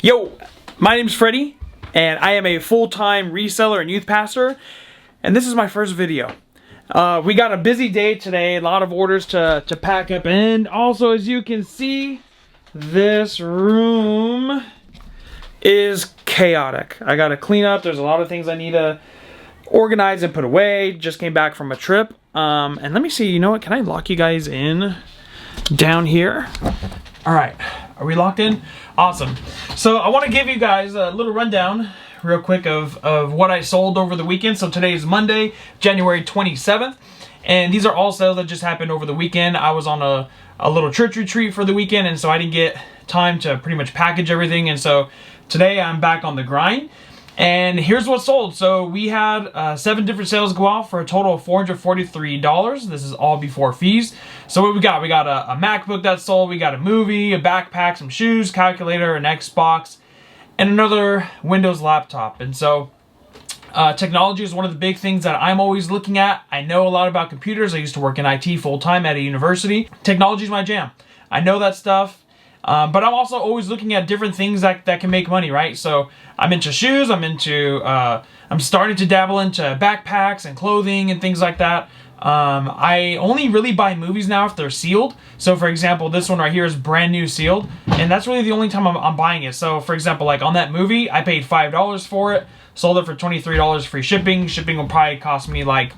Yo, my name's Freddie, and I am a full-time reseller and youth pastor, and this is my first video. We got a busy day today, a lot of orders to pack up, and also, as you can see, this room is chaotic. I gotta clean up. There's a lot of things I need to organize and put away. Just came back from a trip, and let me see, you know what, can I lock you guys in down here? All right, are we locked in? Awesome. So I want to give you guys a little rundown real quick of what I sold over the weekend. So today is Monday, January 27th, and these are all sales that just happened over the weekend. I was on a little church retreat for the weekend, and so I didn't get time to pretty much package everything, and so today I'm back on the grind. And here's what sold. So we had 7 different sales go out for a total of $443. This is all before fees. So what we got? We got a MacBook that sold. We got a movie, a backpack, some shoes, calculator, an Xbox, and another Windows laptop. And so technology is one of the big things that I'm always looking at. I know a lot about computers. I used to work in IT full-time at a university. Technology is my jam. I know that stuff. But I'm also always looking at different things that can make money, right? So I'm into shoes, I'm starting to dabble into backpacks and clothing and things like that. I only really buy movies now if they're sealed. So for example, this one right here is brand new sealed, and that's really the only time I'm buying it. So for example, like on that movie, I paid $5 for it, sold it for $23 free shipping. Shipping will probably cost me like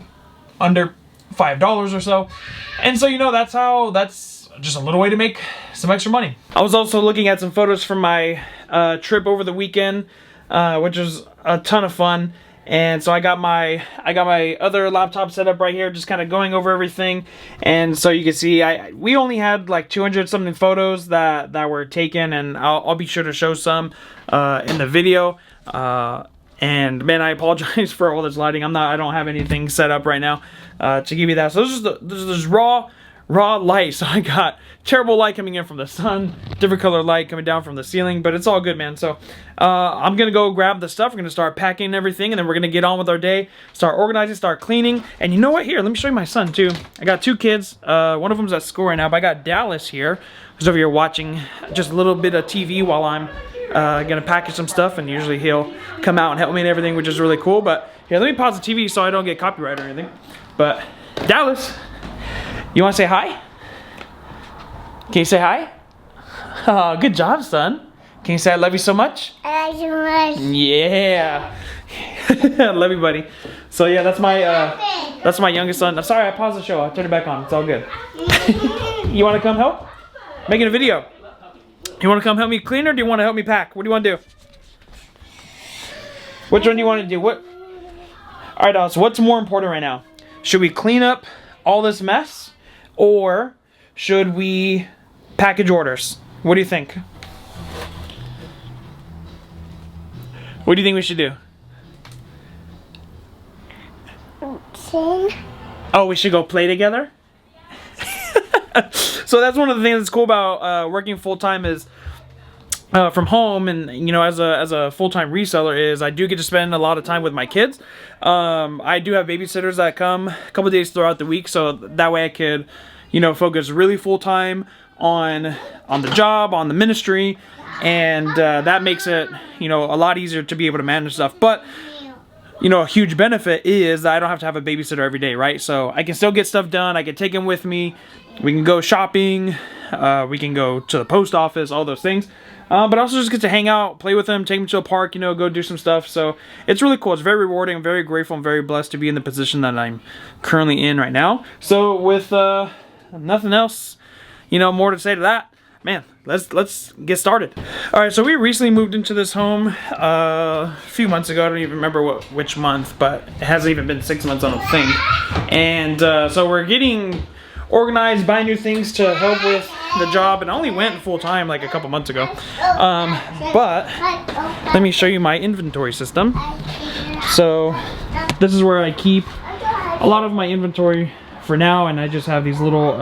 under $5 or so. And so, you know, that's just a little way to make some extra money. I was also looking at some photos from my trip over the weekend, which was a ton of fun. And so I got my other laptop set up right here, just kind of going over everything. And so you can see we only had like 200 something photos that were taken, and I'll be sure to show some in the video. And man, I apologize for all this lighting. I don't have anything set up right now to give you that. So this is raw light. So I got terrible light coming in from the sun, different color light coming down from the ceiling, but it's all good, man. So I'm gonna go grab the stuff. We're gonna start packing everything, and then we're gonna get on with our day, start organizing, start cleaning. And you know what, here, let me show you my son too. I got 2 kids. One of them's at school right now, but I got Dallas here, who's over here watching just a little bit of TV while I'm gonna package some stuff, and usually he'll come out and help me and everything, which is really cool. But here, let me pause the TV so I don't get copyright or anything. But Dallas, you want to say hi? Can you say hi? Oh, good job, son. Can you say I love you so much? I love you so much. Yeah. I love you, buddy. So yeah, that's my youngest son. I'm sorry, I paused the show. I'll turn it back on. It's all good. You want to come help? Making a video. You want to come help me clean, or do you want to help me pack? What do you want to do? Which one do you want to do? What? All right, Alice. What's more important right now? Should we clean up all this mess, or should we package orders? What do you think? What do you think we should do? Sing. Oh, we should go play together? So that's one of the things that's cool about working full-time is from home, and you know, as a full-time reseller, is I do get to spend a lot of time with my kids. I do have babysitters that come a couple days throughout the week, so that way I could, you know, focus really full-time on the job, on the ministry, and that makes it, you know, a lot easier to be able to manage stuff. But you know, a huge benefit is that I don't have to have a babysitter every day, right? So I can still get stuff done. I can take them with me. We can go shopping. We can go to the post office, all those things. But I also just get to hang out, play with them, take them to a park, you know, go do some stuff. So it's really cool. It's very rewarding. I'm very grateful. I'm very blessed to be in the position that I'm currently in right now. So with nothing else, you know, more to say to that, man, let's get started. All right, so we recently moved into this home a few months ago. I don't even remember which month, but it hasn't even been 6 months, I don't think. And so we're getting organized, buying new things to help with the job, and I only went full-time like a couple months ago. But let me show you my inventory system. So this is where I keep a lot of my inventory for now, and I just have these little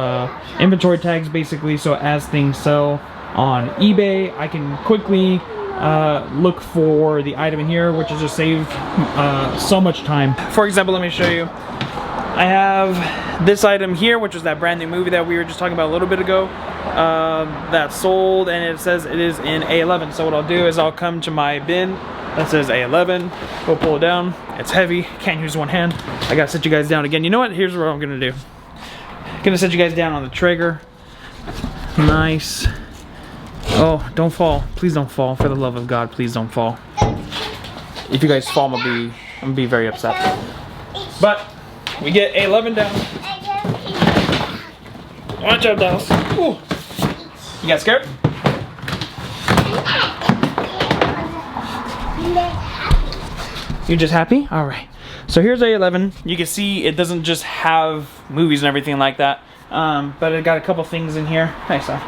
inventory tags basically, so as things sell on eBay, I can quickly look for the item in here, which is just save so much time. For example, let me show you. I have this item here, which was that brand new movie that we were just talking about a little bit ago. That's sold, and it says it is in A11. So what I'll do is I'll come to my bin that says A11. We'll pull it down. It's heavy. Can't use one hand. I gotta sit you guys down again. You know what? Here's what I'm gonna do. I'm gonna set you guys down on the trigger. Nice. Oh, don't fall. Please don't fall. For the love of God, please don't fall. If you guys fall, I'm gonna be very upset. But we get A11 down. Watch out, Dallas. Ooh. You got scared? You just happy? All right. So here's A11. You can see it doesn't just have movies and everything like that, but it got a couple things in here. Nice, huh?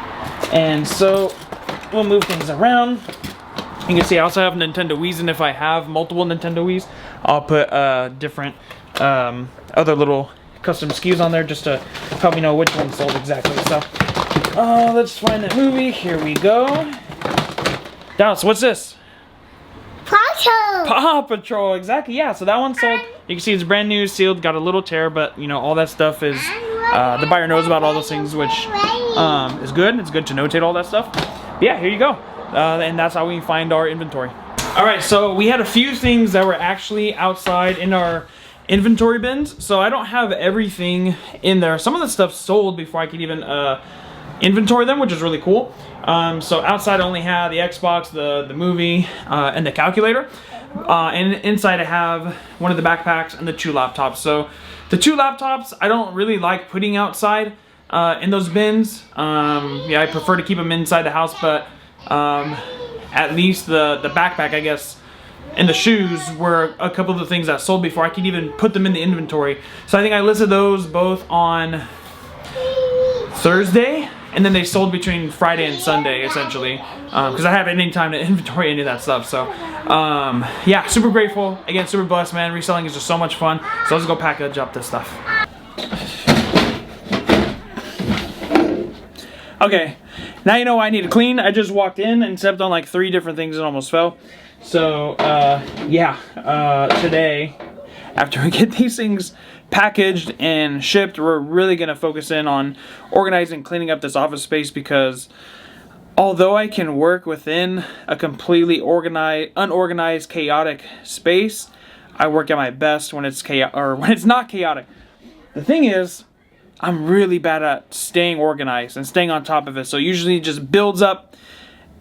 And so we'll move things around. You can see I also have Nintendo Wii's, and if I have multiple Nintendo Wii's, I'll put different other little custom SKUs on there just to help me know which one sold exactly. So let's find that movie. Here we go. Dallas, what's this? Paw Patrol, exactly. Yeah, so that one sold. You can see it's brand new, sealed, got a little tear, but you know all that stuff is the buyer knows about all those things, which is good. It's good to notate all that stuff. But yeah, here you go. And that's how we find our inventory. All right, so we had a few things that were actually outside in our inventory bins, so I don't have everything in there. Some of the stuff sold before I could even inventory them, which is really cool. So outside I only have the Xbox, the movie, and the calculator. And inside I have one of the backpacks and the 2 laptops. So the 2 laptops I don't really like putting outside in those bins. Yeah, I prefer to keep them inside the house, but at least the backpack, I guess, and the shoes were a couple of the things that sold before I could even put them in the inventory. So I think I listed those both on Thursday, and then they sold between Friday and Sunday, essentially, because I haven't any time to inventory any of that stuff. So yeah, super grateful. Again, super blessed, man. Reselling is just so much fun. So let's go package up this stuff. Okay, now you know why I need to clean. I just walked in and stepped on like 3 different things and almost fell. So yeah, today, after we get these things packaged and shipped, we're really gonna focus in on organizing, cleaning up this office space, because although I can work within a completely unorganized, chaotic space, I work at my best when it's when it's not chaotic. The thing is, I'm really bad at staying organized and staying on top of it. So usually it just builds up,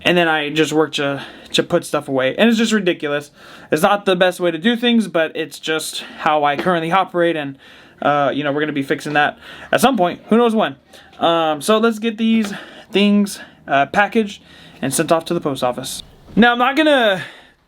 and then I just work to put stuff away. And it's just ridiculous. It's not the best way to do things, but it's just how I currently operate. And, you know, we're going to be fixing that at some point. Who knows when. So let's get these things packaged and sent off to the post office. Now, I'm not going to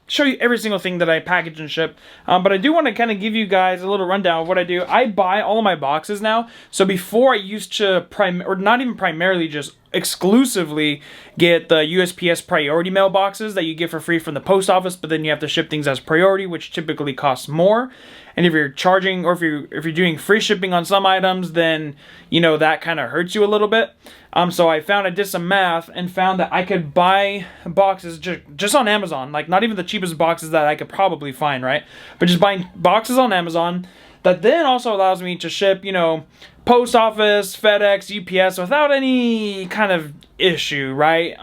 show you every single thing that I package and ship, but I do want to kind of give you guys a little rundown of what I do. I buy all of my boxes now. So before I used to or not even primarily, just exclusively get the USPS priority mail boxes that you get for free from the post office, but then you have to ship things as priority, which typically costs more. And if you're charging, or if you're doing free shipping on some items, then you know that kind of hurts you a little bit. So I did some math and found that I could buy boxes just on Amazon, like not even the cheapest boxes that I could probably find, right? But just buying boxes on Amazon that then also allows me to ship, you know, post office, FedEx, UPS without any kind of issue, right?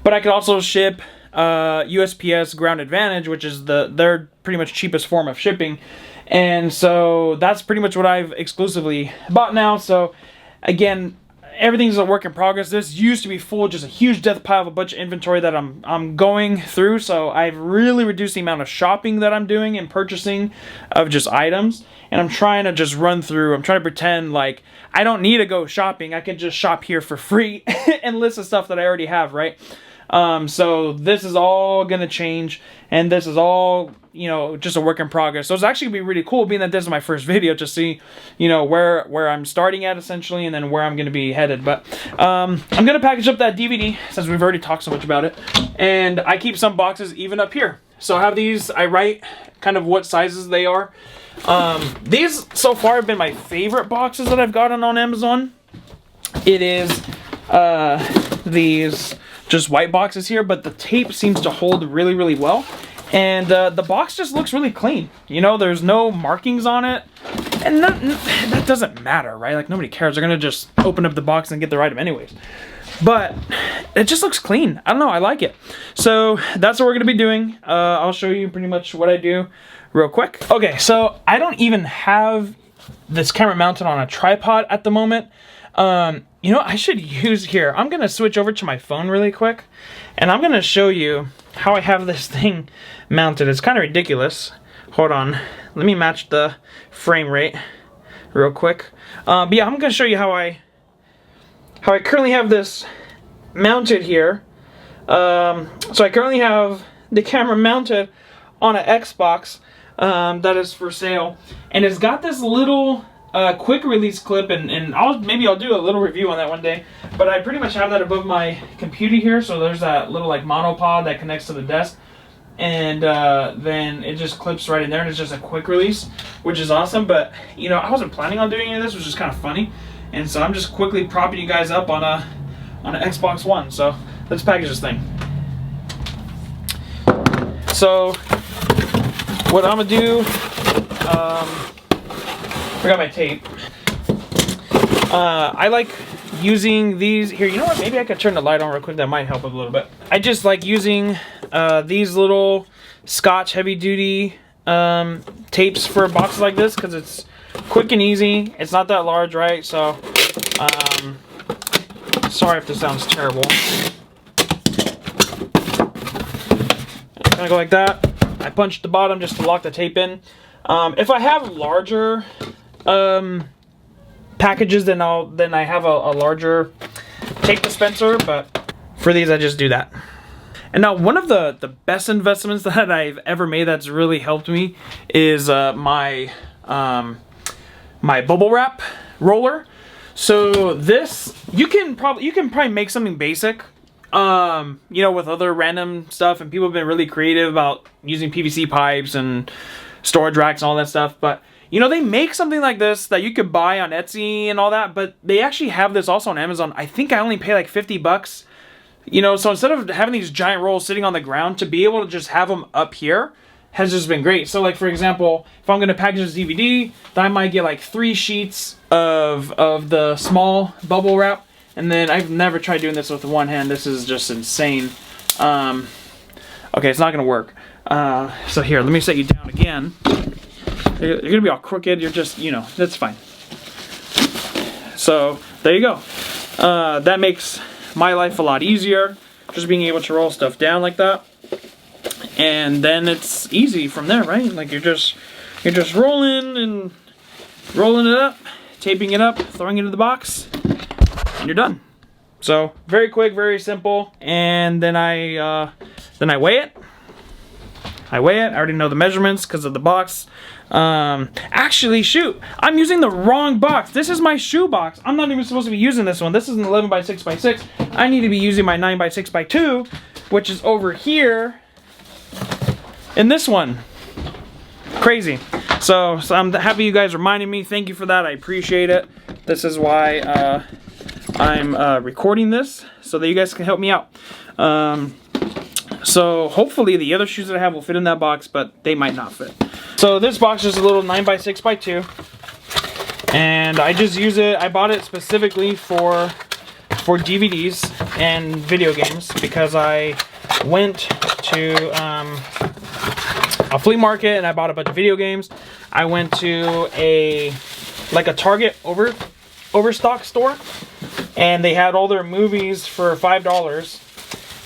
But I could also ship USPS Ground Advantage, which is their pretty much cheapest form of shipping. And so that's pretty much what I've exclusively bought now. So again, everything's a work in progress. This used to be full, just a huge death pile of a bunch of inventory that I'm going through. So I've really reduced the amount of shopping that I'm doing and purchasing of just items. And I'm trying to just run through. I'm trying to pretend like I don't need to go shopping. I can just shop here for free and list the stuff that I already have, right? So this is all going to change, and this is all, you know, just a work in progress. So it's actually going to be really cool, being that this is my first video, to see, you know, where I'm starting at essentially, and then where I'm going to be headed. But I'm going to package up that DVD, since we've already talked so much about it, and I keep some boxes even up here. So I have these, I write kind of what sizes they are. These so far have been my favorite boxes that I've gotten on Amazon. It is these just white boxes here, but the tape seems to hold really, really well. And the box just looks really clean. You know, there's no markings on it. And that doesn't matter, right? Like, nobody cares. They're gonna just open up the box and get their item anyways. But it just looks clean. I don't know, I like it. So that's what we're gonna be doing. I'll show you pretty much what I do real quick. Okay, so I don't even have this camera mounted on a tripod at the moment. You know, I should use here. I'm gonna switch over to my phone really quick, and I'm gonna show you how I have this thing mounted. It's kind of ridiculous. Hold on, let me match the frame rate real quick. But yeah, I'm gonna show you how I currently have this mounted here. So I currently have the camera mounted on an Xbox that is for sale, and it's got this little quick release clip, and maybe I'll do a little review on that one day. But I pretty much have that above my computer here, so there's that little like monopod that connects to the desk, and then it just clips right in there, and it's just a quick release, which is awesome. But you know, I wasn't planning on doing any of this, which is kind of funny, and so I'm just quickly propping you guys up on an Xbox One. So let's package this thing. So what I'm gonna do, I got my tape. I like using these here. You know what? Maybe I could turn the light on real quick. That might help a little bit. I just like using these little Scotch heavy duty tapes for boxes like this because it's quick and easy. It's not that large, right? So, sorry if this sounds terrible. It's gonna go like that. I punched the bottom just to lock the tape in. If I have larger packages, then I have a larger tape dispenser, but for these I just do that. And now one of the best investments that I've ever made that's really helped me is my my bubble wrap roller. So this, you can probably make something basic, you know, with other random stuff, and people have been really creative about using PVC pipes and storage racks and all that stuff. But you know, they make something like this that you could buy on Etsy and all that, but they actually have this also on Amazon. I think I only pay like 50 bucks. You know, so instead of having these giant rolls sitting on the ground, to be able to just have them up here has just been great. So like, for example, if I'm going to package this DVD, then I might get like 3 sheets of the small bubble wrap. And then I've never tried doing this with one hand. This is just insane. Okay, it's not going to work. So here, let me set you down again. You're going to be all crooked. You're just, you know, that's fine. So there you go. That makes my life a lot easier, just being able to roll stuff down like that. And then it's easy from there, right? Like you're just rolling and rolling it up, taping it up, throwing it into the box, and you're done. So very quick, very simple. And then I weigh it. I already know the measurements because of the box. Actually, shoot, I'm using the wrong box. This is my shoe box. I'm not even supposed to be using this one. This is an 11 by 6 by 6. I need to be using my 9 by 6 by 2, which is over here in this one. Crazy. So I'm happy you guys reminded me. Thank you for that. I appreciate it. This is why I'm recording this, so that you guys can help me out. So hopefully the other shoes that I have will fit in that box, but they might not fit. So this box is a little 9 by 6 by 2, and I just use it. I bought it specifically for DVDs and video games because I went to a flea market and I bought a bunch of video games. I went to a Target overstock store, and they had all their movies for $5.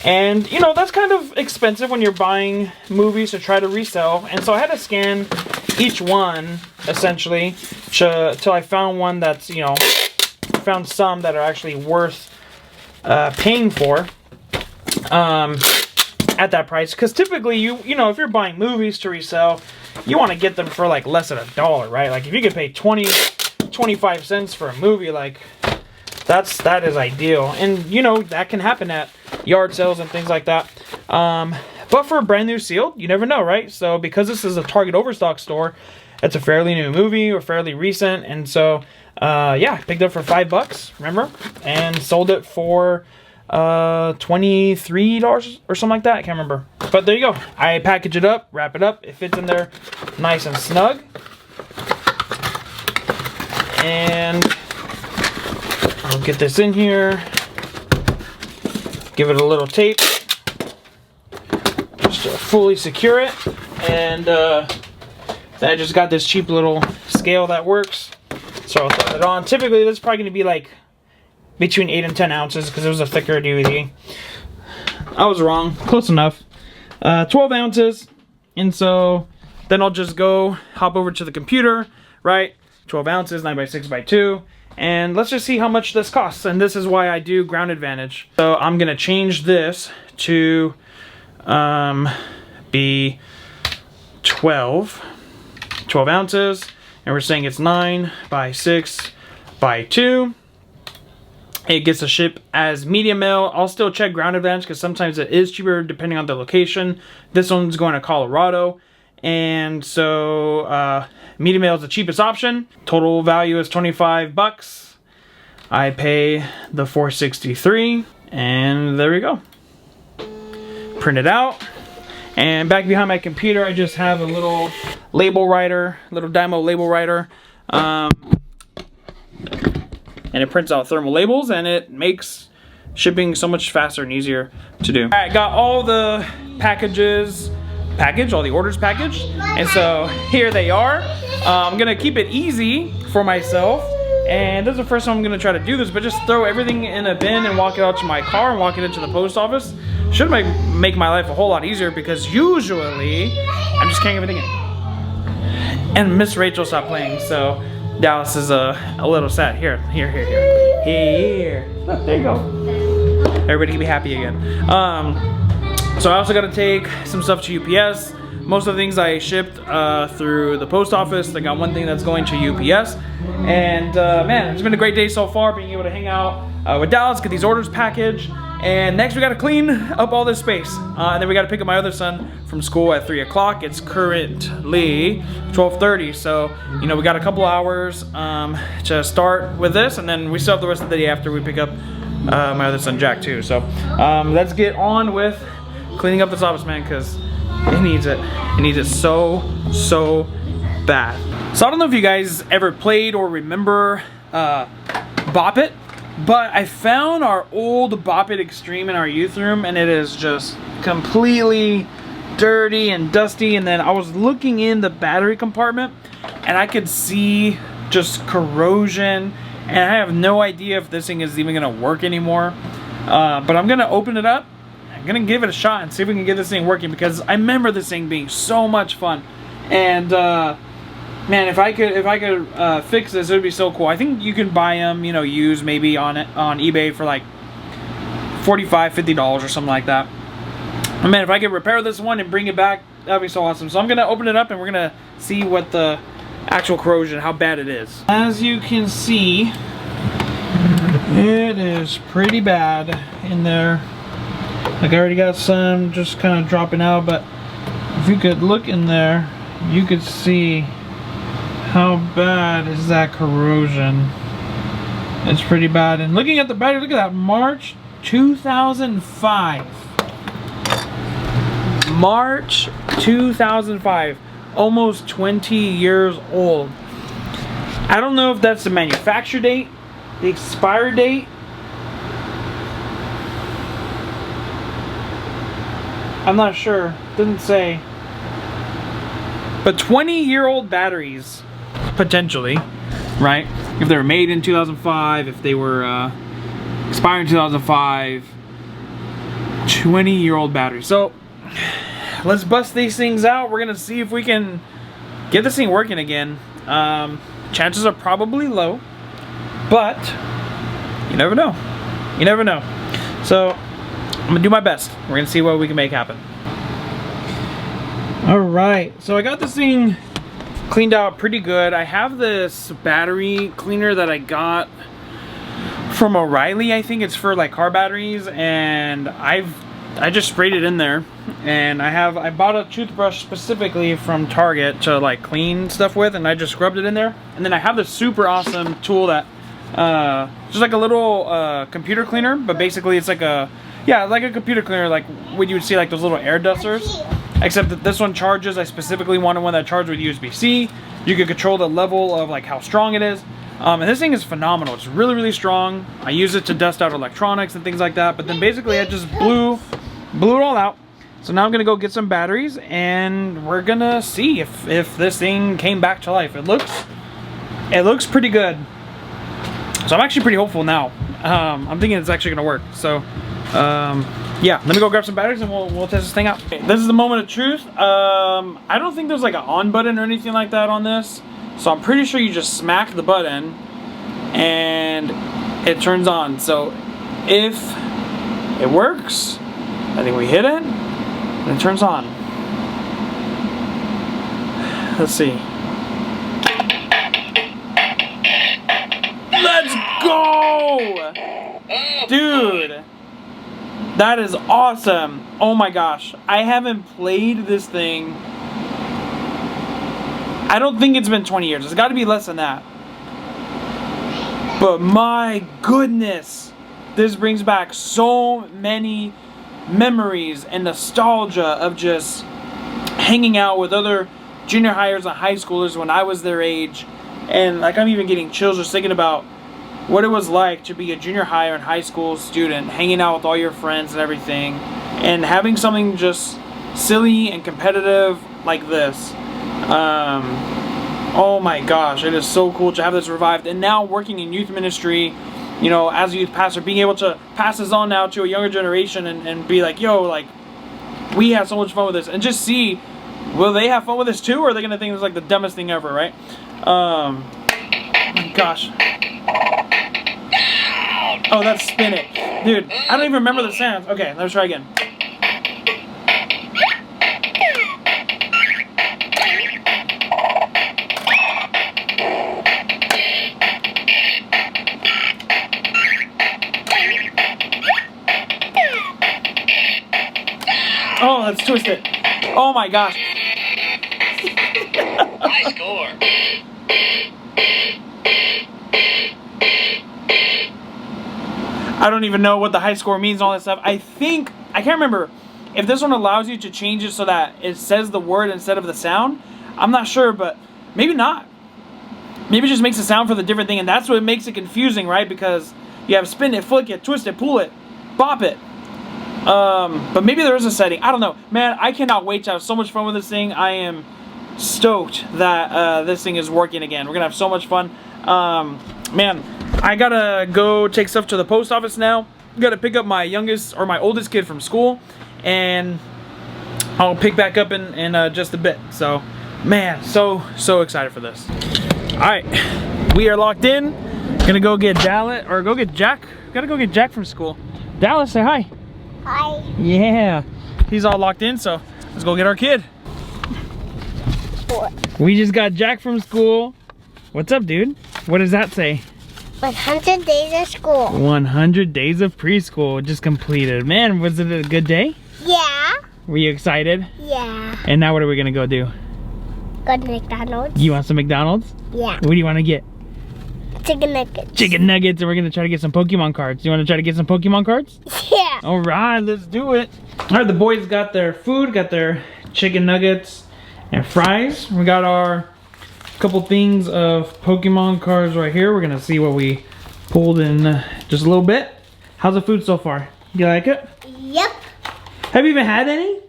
And, you know, that's kind of expensive when you're buying movies to try to resell. And so I had to scan each one, essentially, till I found one that's, you know, found some that are actually worth paying for at that price. Because typically, you know, if you're buying movies to resell, you want to get them for, like, less than $1, right? Like, if you could pay 25 cents for a movie, like, that is ideal. And, you know, that can happen at yard sales and things like that. But for a brand new sealed, you never know, right? So because this is a Target overstock store, it's a fairly new movie or fairly recent. And so, yeah, I picked it up for $5, remember? And sold it for $23 or something like that. I can't remember. But there you go. I package it up, wrap it up. It fits in there nice and snug. And I'll get this in here. Give it a little tape. Just to fully secure it. And I just got this cheap little scale that works. So I'll throw it on. Typically, this is probably going to be like between 8 and 10 ounces because it was a thicker DVD. I was wrong. Close enough. 12 ounces. And so then I'll just go hop over to the computer, right? 12 ounces, 9x6x2. And let's just see how much this costs. And this is why I do ground advantage. So I'm going to change this to be 12 ounces. And we're saying it's 9x6x2. It gets a ship as medium mail. I'll still check ground advantage because sometimes it is cheaper depending on the location. This one's going to Colorado. And so medium mail is the cheapest option. Total value is 25 bucks. I pay the $4.63. And there we go. Print it out. And back behind my computer, I just have a little label writer, little Dymo label writer. And it prints out thermal labels, and it makes shipping so much faster and easier to do. All right, got all the all the orders packaged, and so here they are. I'm gonna keep it easy for myself, and this is the first time I'm gonna try to do this, but just throw everything in a bin and walk it out to my car and walk it into the post office. Should make my life a whole lot easier because usually I'm just carrying everything in. And Miss Rachel stopped playing, so Dallas is a little sad. Here. Look, there you go. Everybody can be happy again. So I also got to take some stuff to UPS. Most of the things I shipped through the post office. I got one thing that's going to UPS. And man, it's been a great day so far, being able to hang out with Dallas, get these orders packaged. And next we got to clean up all this space. And then we got to pick up my other son from school at 3 o'clock. It's currently 12:30. So, you know, we got a couple hours to start with this. And then we still have the rest of the day after we pick up my other son, Jack, too. So let's get on with cleaning up this office, man, because he needs it. He needs it so bad. So I don't know if you guys ever played or remember Bop It. But I found our old Bop It Extreme in our youth room, and it is just completely dirty and dusty. And then I was looking in the battery compartment, and I could see just corrosion, and I have no idea if this thing is even gonna work anymore. But I'm gonna open it up. I'm gonna give it a shot and see if we can get this thing working, because I remember this thing being so much fun. And man, if I could fix this, it would be so cool. I think you can buy them, you know, used maybe on eBay for like $45, $50 or something like that. And man, if I could repair this one and bring it back, that'd be so awesome. So I'm gonna open it up and we're gonna see what the actual corrosion, how bad it is. As you can see, it is pretty bad in there. Like I already got some just kind of dropping out, but if you could look in there, you could see how bad is that corrosion. It's pretty bad. And looking at the battery, look at that, March 2005. March 2005. Almost 20 years old. I don't know if that's the manufacture date, the expiry date. I'm not sure. Didn't say. But 20-year-old batteries, potentially, right? If they were made in 2005, if they were expired in 2005, 20-year-old batteries. So let's bust these things out. We're gonna see if we can get this thing working again. Chances are probably low, but you never know. You never know. So I'm gonna do my best. We're gonna see what we can make happen. Alright, so I got this thing cleaned out pretty good. I have this battery cleaner that I got from O'Reilly. I think it's for like car batteries, and I just sprayed it in there. And I bought a toothbrush specifically from Target to like clean stuff with, and I just scrubbed it in there. And then I have this super awesome tool that just like a little computer cleaner, but basically it's like a computer cleaner, like what you would see like those little air dusters. Except that this one charges. I specifically wanted one that charged with USB-C. You can control the level of like how strong it is. And this thing is phenomenal. It's really, really strong. I use it to dust out electronics and things like that. But then basically I just blew it all out. So now I'm gonna go get some batteries and we're gonna see if this thing came back to life. It looks pretty good. So I'm actually pretty hopeful now. I'm thinking it's actually gonna work. So yeah, let me go grab some batteries and we'll test this thing out. Okay, this is the moment of truth. I don't think there's like an on button or anything like that on this. So I'm pretty sure you just smack the button and it turns on. So if it works, I think we hit it and it turns on. Let's see. Let's go! Dude, that is awesome. Oh my gosh. I haven't played this thing. I don't think it's been 20 years. It's got to be less than that. But my goodness, this brings back so many memories and nostalgia of just hanging out with other junior hires and high schoolers when I was their age. And like I'm even getting chills just thinking about what it was like to be a junior higher and high school student, hanging out with all your friends and everything, and having something just silly and competitive like this. Oh my gosh, it is so cool to have this revived. And now working in youth ministry, you know, as a youth pastor, being able to pass this on now to a younger generation and be like, yo, like, we had so much fun with this. And just see, will they have fun with this too? Or are they going to think it's like the dumbest thing ever, right? My gosh. Oh, that's spin it. Dude, I don't even remember the sounds. Okay, let's try again. Oh, let's twist it. Oh my gosh. High score. I don't even know what the high score means and all that stuff. I can't remember if this one allows you to change it so that it says the word instead of the sound. I'm not sure, but maybe not. Maybe it just makes a sound for the different thing, and that's what makes it confusing, right? Because you have spin it, flick it, twist it, pull it, bop it. But maybe there is a setting. I don't know. Man, I cannot wait to have so much fun with this thing. I am stoked that this thing is working again. We're going to have so much fun. Man, I got to go take stuff to the post office now. Got to pick up my oldest kid from school. And I'll pick back up in just a bit. So, man, so excited for this. Alright, we are locked in. Gonna go get Dallas, or go get Jack. Gotta go get Jack from school. Dallas, say hi. Hi. Yeah, he's all locked in, so let's go get our kid. What? We just got Jack from school. What's up, dude? What does that say? 100 days of school. 100 days of preschool just completed. Man, was it a good day? Yeah. Were you excited? Yeah. And now what are we gonna go do? Go to McDonald's. You want some McDonald's? Yeah. What do you want to get? Chicken nuggets. Chicken nuggets, and we're gonna try to get some Pokemon cards. You want to try to get some Pokemon cards? Yeah. All right, let's do it. All right, the boys got their food, got their chicken nuggets and fries. We got our couple things of Pokemon cards right here. We're gonna see what we pulled in just a little bit. How's the food so far? You like it? Yep. Have you even had any?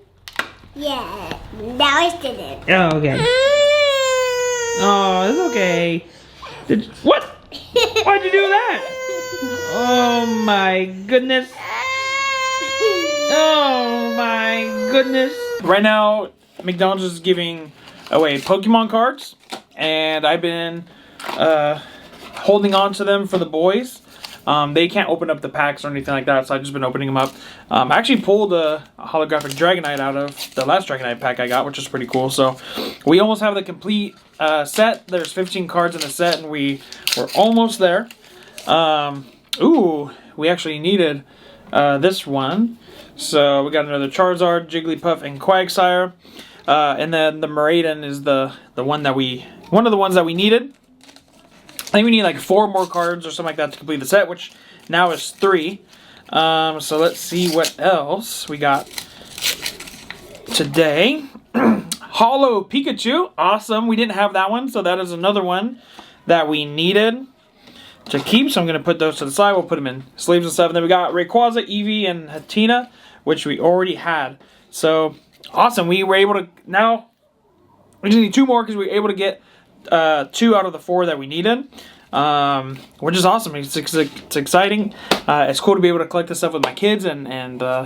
Yeah. Now I didn't. Oh, okay. Oh, it's okay. What? Why'd you do that? Oh my goodness. Oh my goodness. Right now, McDonald's is giving away Pokemon cards, and I've been holding on to them for the boys. They can't open up the packs or anything like that, so I've just been opening them up. I actually pulled a holographic Dragonite out of the last Dragonite pack I got, which is pretty cool. So we almost have the complete set. There's 15 cards in the set, and we're almost there. Ooh, we actually needed this one. So we got another Charizard, Jigglypuff, and Quagsire. And then the Miraidon is one of the ones that we needed. I think we need like 4 more cards or something like that to complete the set, which now is 3. So let's see what else we got today. Hollow Pikachu. Awesome. We didn't have that one, so that is another one that we needed. to keep, so I'm going to put those to the side. We'll put them in sleeves and stuff. And then we got Rayquaza, Eevee, and Hatina, which we already had. So, awesome. We were able to, now, we just need 2 more because we were able to get 2 out of the 4 that we needed. Which is awesome. It's exciting. It's cool to be able to collect this stuff with my kids, and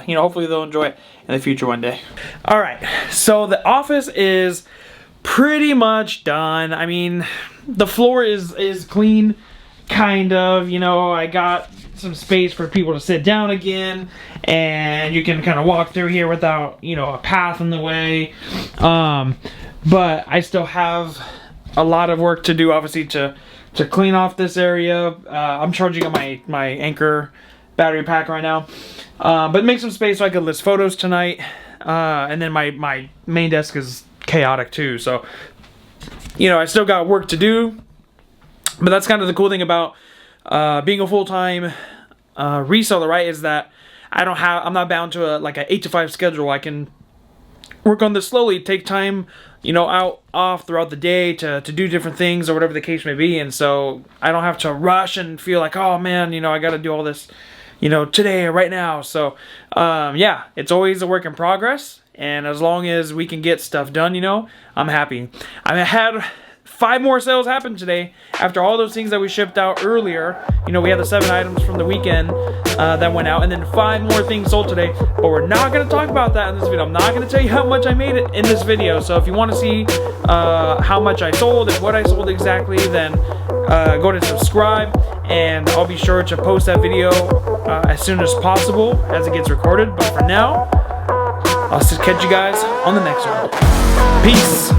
you know, hopefully they'll enjoy it in the future one day. All right, so the office is pretty much done. I mean, the floor is clean, kind of. You know, I got some space for people to sit down again, and you can kind of walk through here without, you know, a path in the way. But I still have a lot of work to do, obviously, to clean off this area. I'm charging up my Anchor battery pack right now. But make some space so I can list photos tonight. And then my main desk is chaotic too. So, you know, I still got work to do. But that's kind of the cool thing about being a full-time reseller, right? Is that I'm not bound to a 8 to 5 schedule. I can work on this slowly, take time, you know, off throughout the day to do different things or whatever the case may be. And so I don't have to rush and feel like, oh man, you know, I got to do all this, you know, today or right now. So yeah, it's always a work in progress. And as long as we can get stuff done, you know, I'm happy. I had 5 more sales happen today after all those things that we shipped out earlier. You know, we had the 7 items from the weekend that went out, and then 5 more things sold today. But we're not going to talk about that in this video. I'm not going to tell you how much I made it in this video. So if you want to see how much I sold and what I sold exactly, then go to subscribe, and I'll be sure to post that video as soon as possible as it gets recorded. But for now, I'll catch you guys on the next one. Peace.